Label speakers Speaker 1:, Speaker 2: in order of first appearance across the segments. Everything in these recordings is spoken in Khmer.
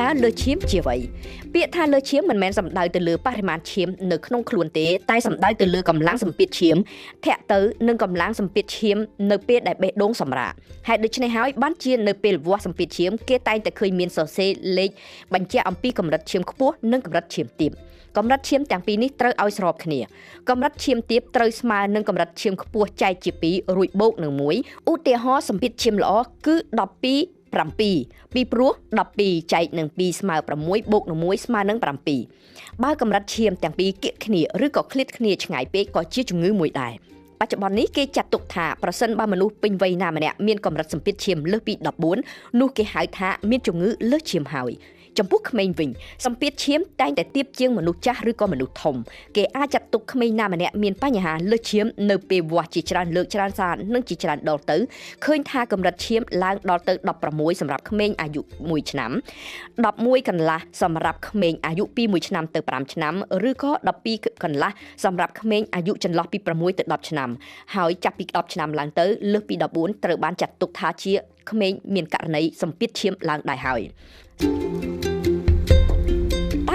Speaker 1: តើលើឈាមជាអ្វីពាក្យថាលើឈាមមិនមែនសំដៅទៅលើបរិមាណឈាមនៅក្នុងខ្លួនទេតែសំដៅទៅលើកម្លាំងសម្ពាធឈាមធាក់ទៅនឹងកម្លាំងសម្ពាធឈាមនៅពេលដែលបេះដូងសម្រាកហើយដូច្នេះហើយបានជានៅពេលវាស់សម្ពាធឈាមគេតែងតែឃើញមានសរសេរលេខបញ្ជាក់អំពីកម្រិតឈាមខ្ពស់និងកម្រិតឈាមទាបកម្រិតឈាមទាំងពីរនេះត្រូវឲ្យស្របគ្នាកម្រិតឈាមទាបត្រូវស្មើនឹងកម្រិតឈាមខ្ពស់ចែកជា2រួចបូកនឹង1ឧទាហរណ៍សម្ពាធឈាមល្អគឺ12 7ពីព្រោះ12ចែកនឹង2ស្មើ6បូកនឹង1ស្មើនឹង7បើកម្រិតឈាមទាំងពីរគៀកគ្នាឬក៏ឃ្លាតគ្នាឆ្ងាយពេកក៏ជាជំងឺមួយដែរបច្ចុប្បន្ននេះគេចាត់ទុកថាប្រសិនបើមនុស្សពេញវ័យណាម្នាក់មានកម្រិតសម្ពាធឈាមលើសពី14នោះគេហៅថាមានជំងឺលើសឈាមហើយចំពោះក្មេងវិញសម្ពាធឈាមតែងតែទាបជាងមនុស្សចាស់ឬក៏មនុស្សធំគេអាចចាត់ទុកក្មេងណាម្នាក់មានបញ្ហាលើសឈាមនៅពេលវាស់ជាច្រើនលើកច្រើនសារនិងជាច្រើនដងទៅឃើញថាកម្រិតឈាមឡើងដល់ទៅ16សម្រាប់ក្មេងអាយុ1ឆ្នាំ11កន្លះសម្រាប់ក្មេងអាយុពី1ឆ្នាំទៅ5ឆ្នាំឬក៏12កន្លះសម្រាប់ក្មេងអាយុចន្លោះពី6ទៅ10ឆ្នាំហើយចាប់ពី10ឆ្នាំឡើងទៅលើសពី14ត្រូវបានចាត់ទុកថាជាក្មេងមានករណីសម្ពាធឈាមឡើងដែរហើយ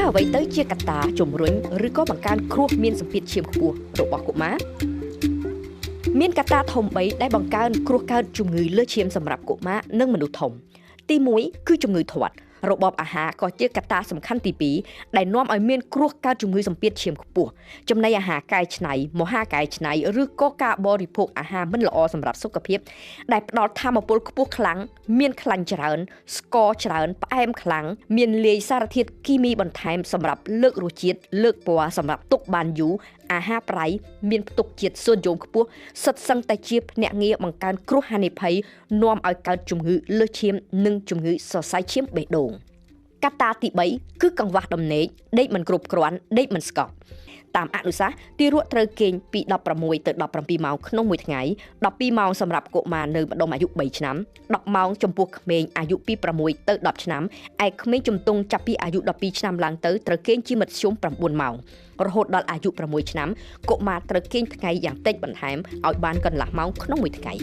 Speaker 1: អ្វីទៅជាកត្តាជំរុញឬក៏បង្កើនគ្រោះមានសម្ពាធឈាមខ្ពស់របស់កុមារមានកត្តាធំ3ដែលបង្កើនគ្រោះកើតជំងឺលើសឈាមសម្រាប់កុមារនិងមនុស្សធំទី1គឺជំងឺធាត់របបអាហារក៏ជាកត្តាសំខាន់ទី2ដែលនាំឲ្យមានគ្រោះកើតជំងឺសម្ពាធឈាមខ្ពស់ចំណីអាហារកែច្នៃមហាកែច្នៃឬក៏ការបរិភោគអាហារមិនល្អសម្រាប់សុខភាពដែលផ្ដល់ថាមពលខ្ពស់ខ្លាំងមានខ្លាញ់ច្រើនស្ករច្រើនផ្អែមខ្លាំងមានលាយសារធាតុគីមីបន្ថែមសម្រាប់លើករសជាតិលើកពណ៌សម្រាប់ទុកបានយូរអាហារប្រៃមានផ្ទុកជាតិសូដ្យូមខ្ពស់សិតសឹងតែជាភ្នាក់ងារបង្កើនគ្រោះហានិភ័យនាំឲ្យកើតជំងឺលើសឈាមនិងជំងឺសរសៃឈាមបេះដូងកត្តាទី3គឺកង្វះដំណេកដេកមិនគ្រប់គ្រាន់ដេកមិនស្កប់តាមអនុសាសន៍ទារកត្រូវគេងពី16ទៅ17ម៉ោងក្នុងមួយថ្ងៃ12ម៉ោងសម្រាប់កុមារនៅម្ដុំអាយុ3ឆ្នាំ10ម៉ោងចំពោះក្មេងអាយុពី6ទៅ10ឆ្នាំឯក្មេងជំទង់ចាប់ពីអាយុ12ឆ្នាំឡើងទៅត្រូវគេងជាមធ្យម9ម៉ោងរហូតដល់អាយុ6ឆ្នាំកុមារត្រូវគេងថ្ងៃយ៉ាងតិចបន្ថែមឲ្យបានកន្លះម៉ោងក្នុងមួយថ្ងៃ